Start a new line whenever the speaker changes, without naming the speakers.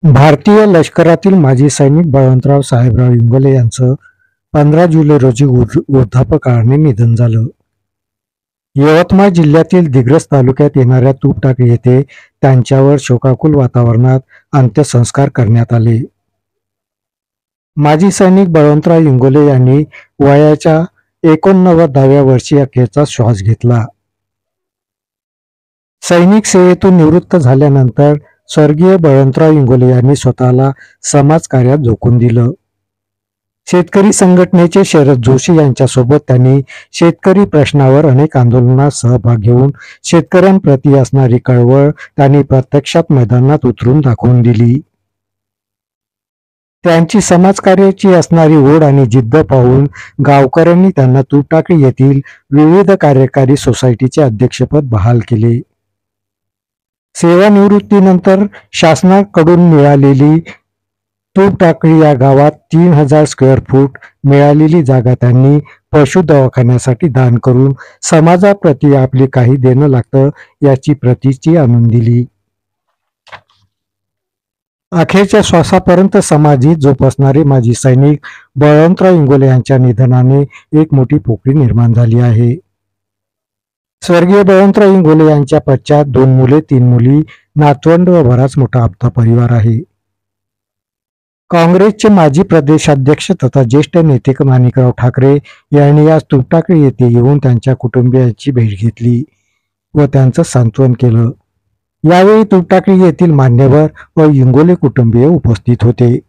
भारतीय लष्करातील माजी सैनिक बळवंतराव साहेबराव इंगोले यांचं 15 जुलै रोजी वृद्धापकाळाने निधन झालं. यवतमाळ जिल्ह्यातील दिग्रस तालुक्यात येणाऱ्या तुपटाकळी येथे त्यांच्यावर शोकाकुल वातावरणात अंत्यसंस्कार करण्यात आले. माजी सैनिक बळवंतराव इंगोले यांनी वयाच्या 89व्या वर्षी अखेरचा श्वास घेतला. सैनिक सेवेतून निवृत्त झाल्यानंतर स्वर्गीय बळवंतराव इंगोले यांनी स्वतःला समाजकार्यात झोकून दिलं. शेतकरी संघटनेचे शरद जोशी यांच्यासोबत त्यांनी शेतकरी प्रश्नावर अनेक आंदोलनात सहभाग घेऊन शेतकऱ्यांप्रती असणारी कळवळ त्यांनी प्रत्यक्षात मैदानात उतरून दाखवून दिली. त्यांची समाजकार्याची असणारी ओढ आणि जिद्द पाहून गावकऱ्यांनी त्यांना तुपटाकळी येथील विविध कार्यकारी सोसायटीचे अध्यक्षपद बहाल केले. सेवानिवृत्तीनंतर शासनाकडून मिळालेली तुपटाकळी या गावात 3000 स्क्वेअर फूट मिळालेली जागा त्यांनी पशु दवाखान्यासाठी दान करून समाजाप्रती आपली काही देणं लागतं याची प्रतीची आणून दिली. अखेरच्या श्वासापर्यंत समाजहित जोपासणारे माजी सैनिक बळवंतराव इंगोले यांच्या निधनाने एक मोठी पोकळी निर्माण झाली आहे. स्वर्गीय बळवंतराव इंगोले यांच्या पश्चात 2 मुले, 3 मुली, नातवंड व बराच मोठा आप्त परिवार आहे. काँग्रेसचे माजी प्रदेशाध्यक्ष तथा ज्येष्ठ नेते माणिकराव ठाकरे यांनी आज तुपटाकळी येथे येऊन त्यांच्या कुटुंबियांची भेट घेतली व त्यांचं सांत्वन केलं. यावेळी तुपटाकळी येथील मान्यवर व इंगोले कुटुंबीय उपस्थित होते.